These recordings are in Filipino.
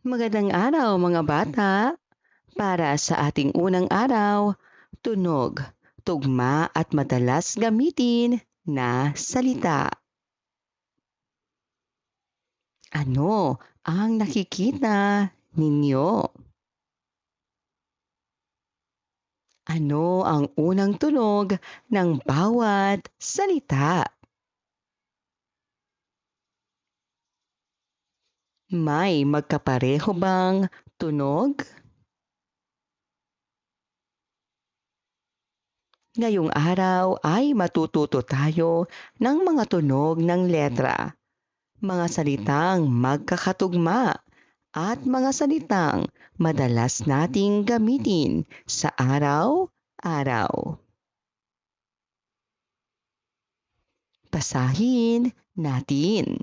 Magandang araw mga bata. Para sa ating unang araw, tunog, tugma at madalas gamitin na salita. Ano ang nakikita ninyo? Ano ang unang tunog ng bawat salita? May magkapareho bang tunog? Ngayong araw ay matututo tayo ng mga tunog ng letra, mga salitang magkakatugma at mga salitang madalas nating gamitin sa araw-araw. Basahin natin.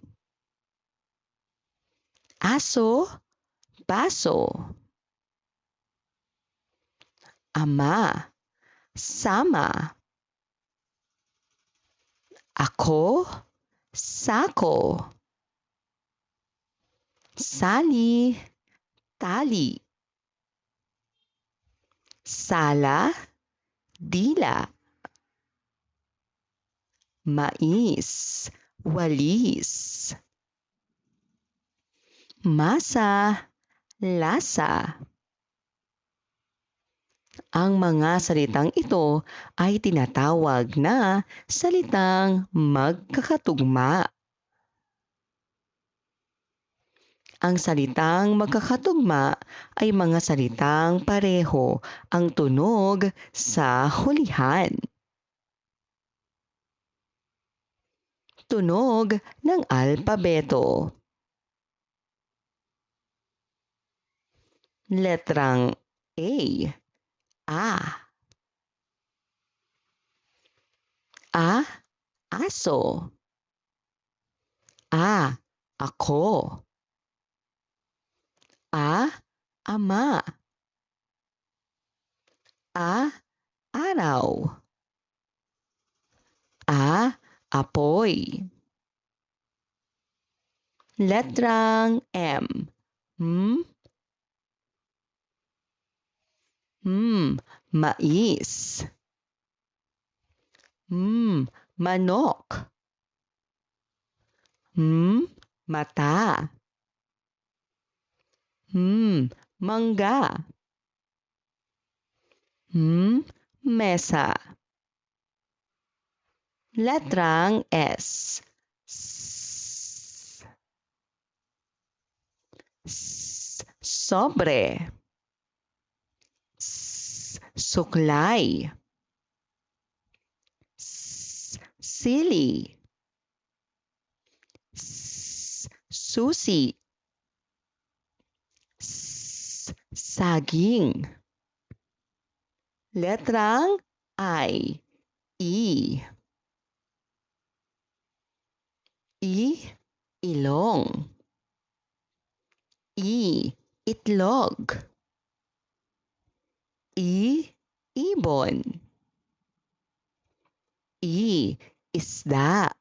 Aso, baso. Ama, sama. Ako, sako. Sali, tali. Sala, dila. Mais, walis. Masa, lasa. Ang mga salitang ito ay tinatawag na salitang magkakatugma. Ang salitang magkakatugma ay mga salitang pareho ang tunog sa hulihan. Tunog ng alpabeto. Letrang A. A. A. Aso. A. Ako. A. Ama. A. Araw. A. Apoy. Letrang M. Mais. Manok. Mata. Mangga. Mesa. Letrang S. Sobre. Suklay. Sili. Susi. Saging. Letrang I. I. Ilong. Itlog. Ibon. Isda.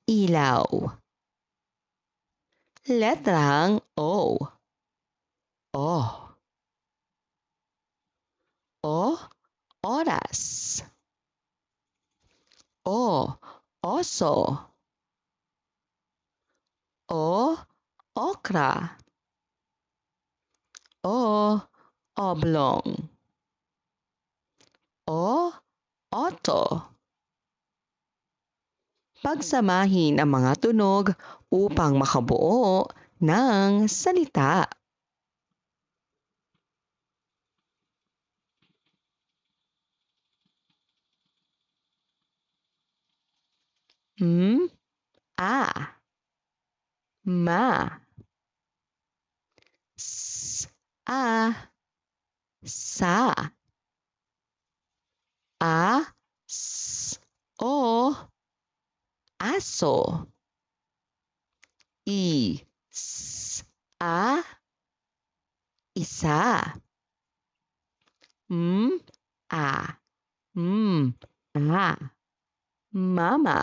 Ilaw. Letrang O. Oras. Oso. Okra. Oblong. Oto. Pagsamahin ang mga tunog upang makabuo ng salita. A. Ma. Sa. Aso. Isa. A. Mama.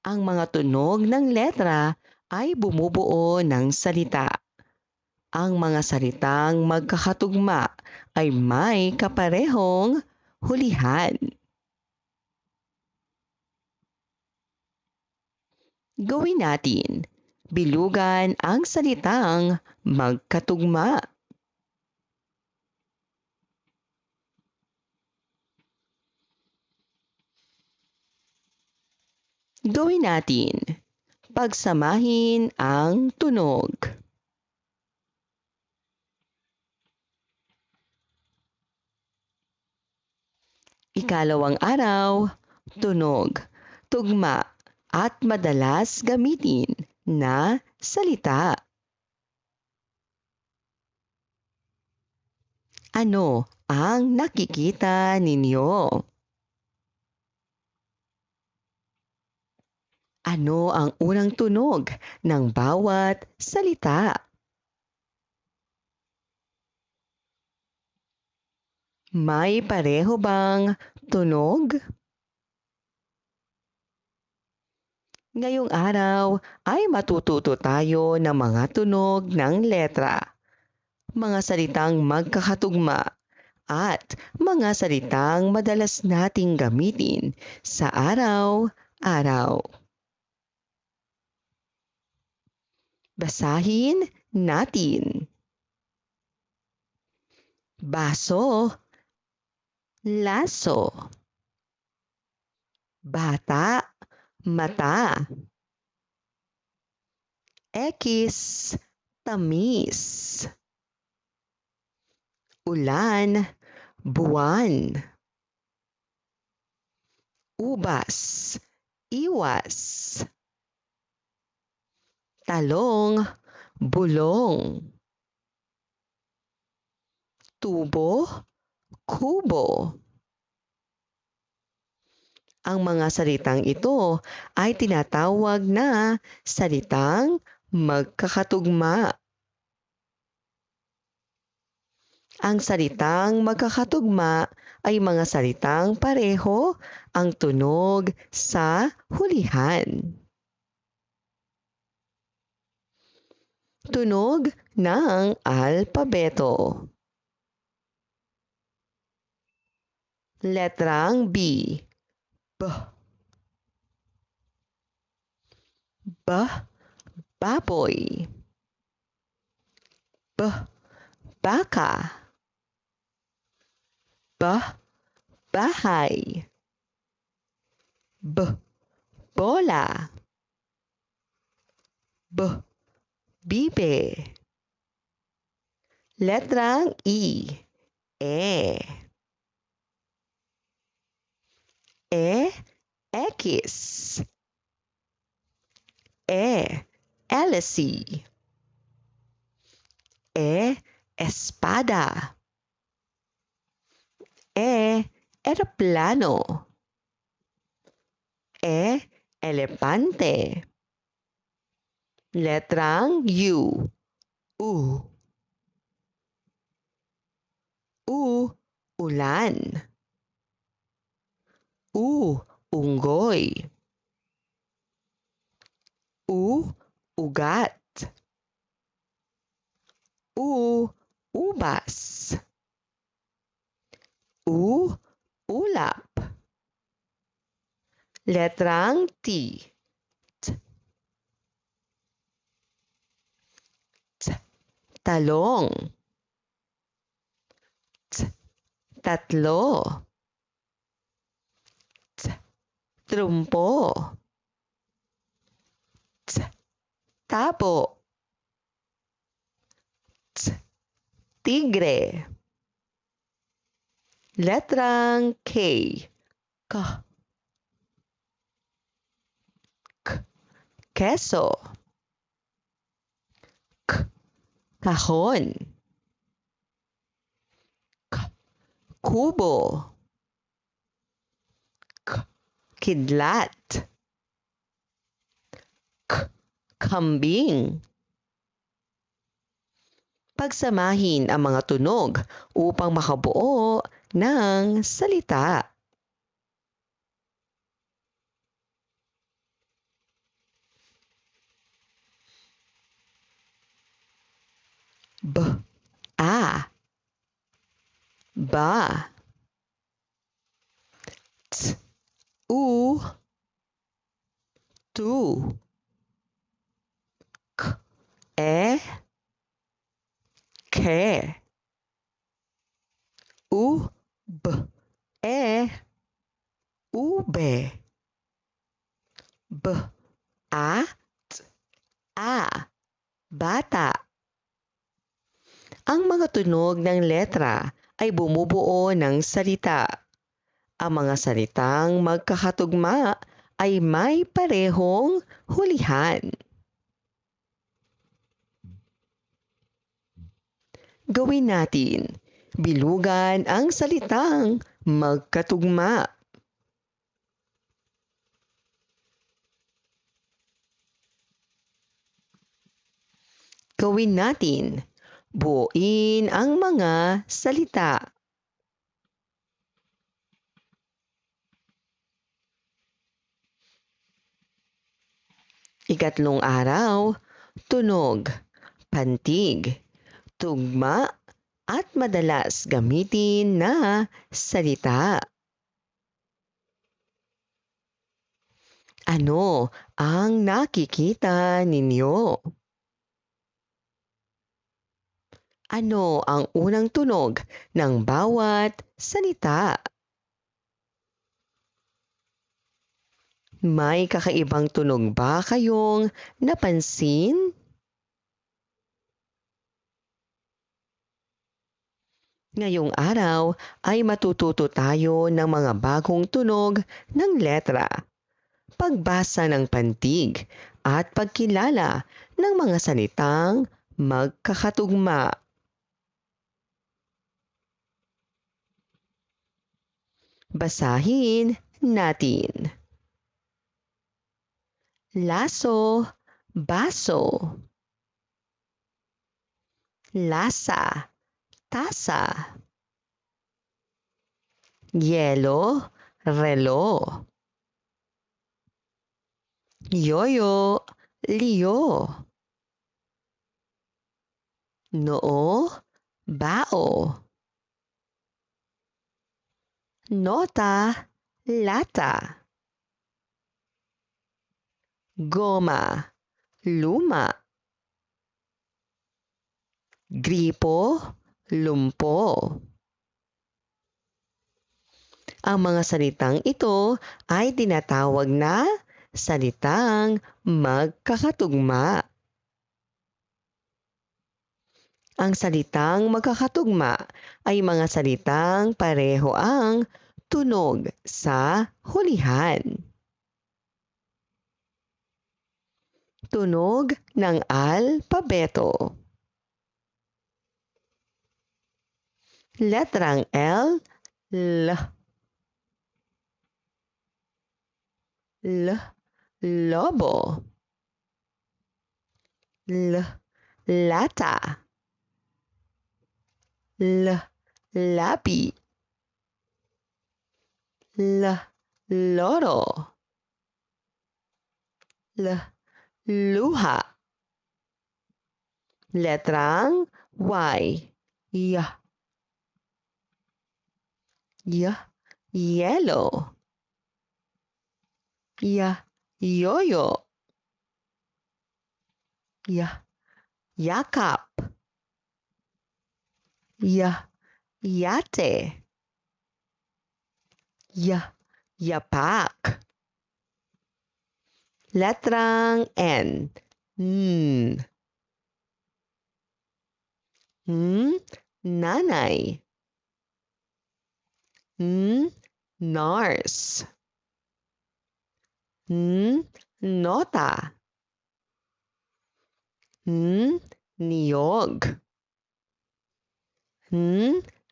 Ang mga tunog ng letra ay bumubuo ng salita. Ang mga salitang magkakatugma ay may kaparehong hulihan. Gawin natin. Bilugan ang salitang magkatugma. Gawin natin. Pagsamahin ang tunog. Ikalawang araw, tunog, tugma, at madalas gamitin na salita. Ano ang nakikita ninyo? Ano ang unang tunog ng bawat salita? May pareho bang tunog? Ngayong araw ay matututo tayo ng mga tunog ng letra, mga salitang magkakatugma, at mga salitang madalas nating gamitin sa araw-araw. Basahin natin. Baso, laso. Bata, mata. Ekis, tamis. Ulan, buwan. Ubas, iwas. Talong, bulong. Tubo, kubo. Ang mga salitang ito ay tinatawag na salitang magkakatugma. Ang salitang magkakatugma ay mga salitang pareho ang tunog sa hulihan. Tunog ng alpabeto. Letrang B. B. B. Baboy. B. Baka. B. Bahay. B. Bola. B. Bibe. Letrang E. E. Ekis. Elisi. Espada. Eroplano. Elepante. Letrang U. U. Ulan. Unggoy. Ugat. Ubas. Ulap. Letrang T. Talong. Tatlo. Trumpo. Tabo. Tigre. Letrang K. Keso. Kahon. Kubo. Kidlat. Kambing. Pagsamahin ang mga tunog upang makabuo ng salita. b, a, ba, t, u, tu, k, e, ke, u, b, e, ube, b, a, t, a, bata. Ang mga tunog ng letra ay bumubuo ng salita. Ang mga salitang magkakatugma ay may parehong hulihan. Gawin natin. Bilugan ang salitang magkatugma. Gawin natin. Buuin ang mga salita. Ikatlong araw, tunog, pantig, tugma, at madalas gamitin na salita. Ano ang nakikita ninyo? Ano ang unang tunog ng bawat salita? May kakaibang tunog ba kayong napansin? Ngayong araw ay matututo tayo ng mga bagong tunog ng letra, pagbasa ng pantig, at pagkilala ng mga salitang magkakatugma. Basahin natin. Laso, baso. Lasa, tasa. Yelo, relo. Yoyo, liyo. Noo, bao. Nota, lata. Goma, luma. Gripo, lumpo. Ang mga salitang ito ay tinatawag na salitang magkakatugma. Ang salitang magkakatugma ay mga salitang pareho ang tunog sa hulihan. Tunog ng alpabeto. Letrang L, L, L, lobo. L, lata. L, labi. L, loro. L, luha. Letrang Y, Y, Y, yellow. Y, yoyo. Y, yakap. Y, yate. Y, yapak. Letrang N, N. Nanay. Nurse. Nota. Niyog.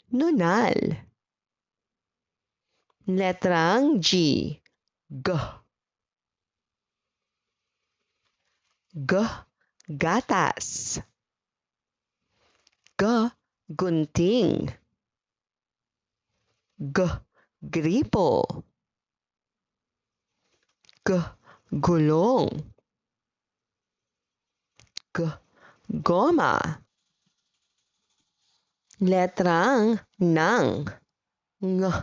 Nunal. Letrang G, G. G, gatas. G, gunting. G, gripo. G, gulong. G, goma. Letrang ng. Ng,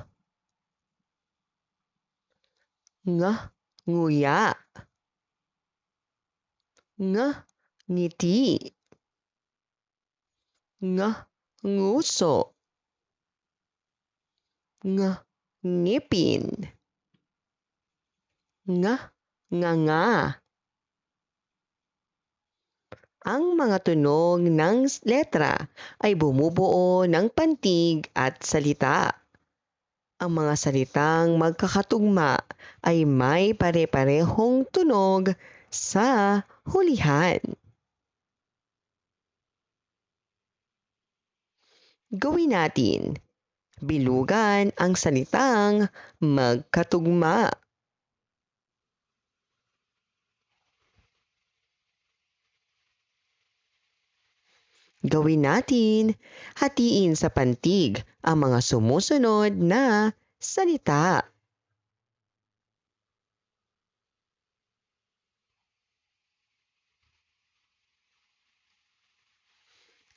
ng, nguya. Ng, ngiti. Ng, nguso. Ng, ngipin. Ng, nganga. Ang mga tunog ng letra ay bumubuo ng pantig at salita. Ang mga salitang magkakatugma ay may pare-parehong tunog sa hulihan. Gawin natin. Bilugan ang salitang magkatugma. Gawin natin. Hatiin sa pantig ang mga sumusunod na salita.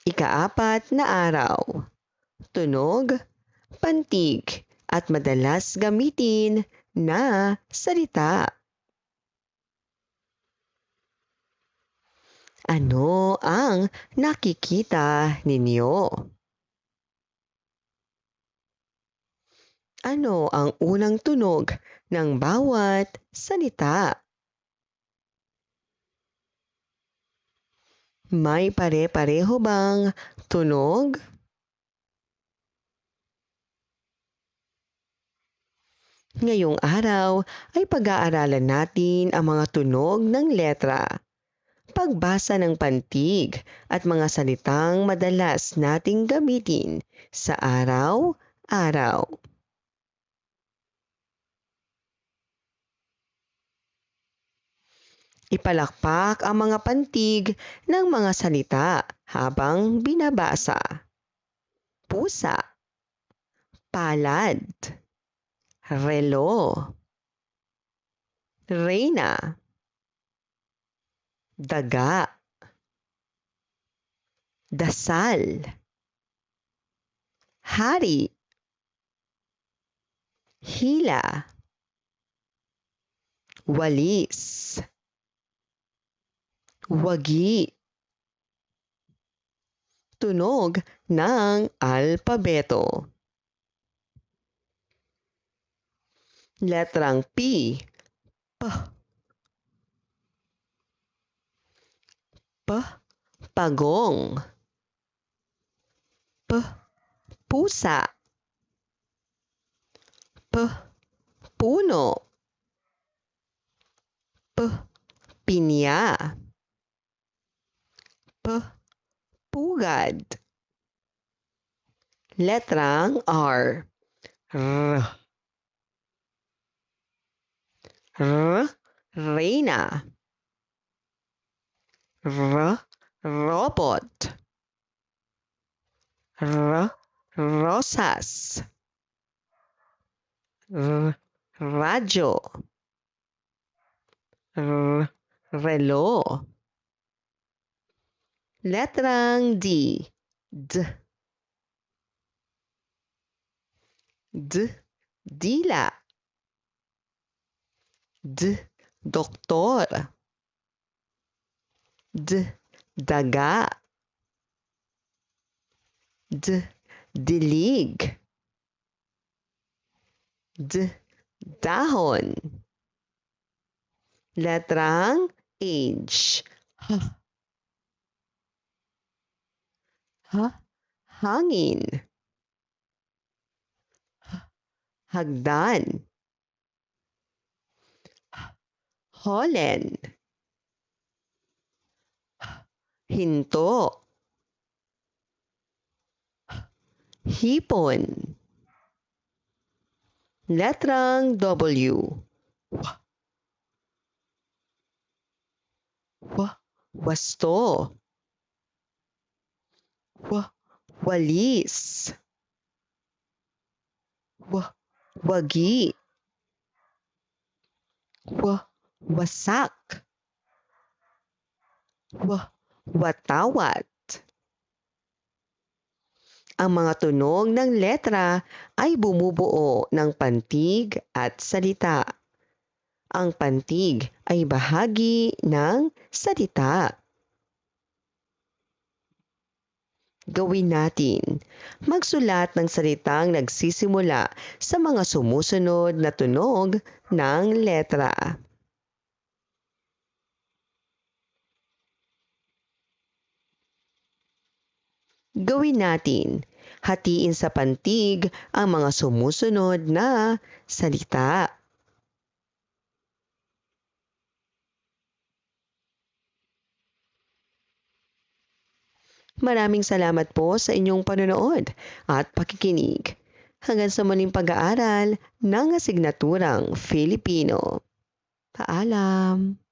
Ikaapat na araw. Tunog, pantig, at madalas gamitin na salita. Ano ang nakikita ninyo? Ano ang unang tunog ng bawat salita? May pare-pareho bang tunog? Ngayong araw ay pag-aaralan natin ang mga tunog ng letra, pagbasa ng pantig at mga salitang madalas nating gamitin sa araw-araw. Ipalakpak ang mga pantig ng mga salita habang binabasa. Pusa, palad, relo, reyna, daga, dasal, hari, hila, walis, wagi. Tunog ng alpabeto. Letrang P. P. P. Pagong. P. Pusa. P. Puno. P. Pinya. P. Pugad. Letrang R. R. R. Reyna. R. Robot. R. Rosas. R. Radyo. R. Relo. Letrang D. D. D. Dila. D. Doktor. D. Daga. D. Dilig. D. Dahon. Letrang H. H. H. Hangin. H. Hagdan. H. Holen. H. Hinto. H. Hipon. Letrang W. Wasto. Walis. Wagi. Wasak. Watawat. Ang mga tunog ng letra ay bumubuo ng pantig at salita. Ang pantig ay bahagi ng salita. Gawin natin. Magsulat ng salitang nagsisimula sa mga sumusunod na tunog ng letra. Gawin natin. Hatiin sa pantig ang mga sumusunod na salita. Maraming salamat po sa inyong panonood at pakikinig. Hanggang sa muling pag-aaral ng asignaturang Filipino. Paalam!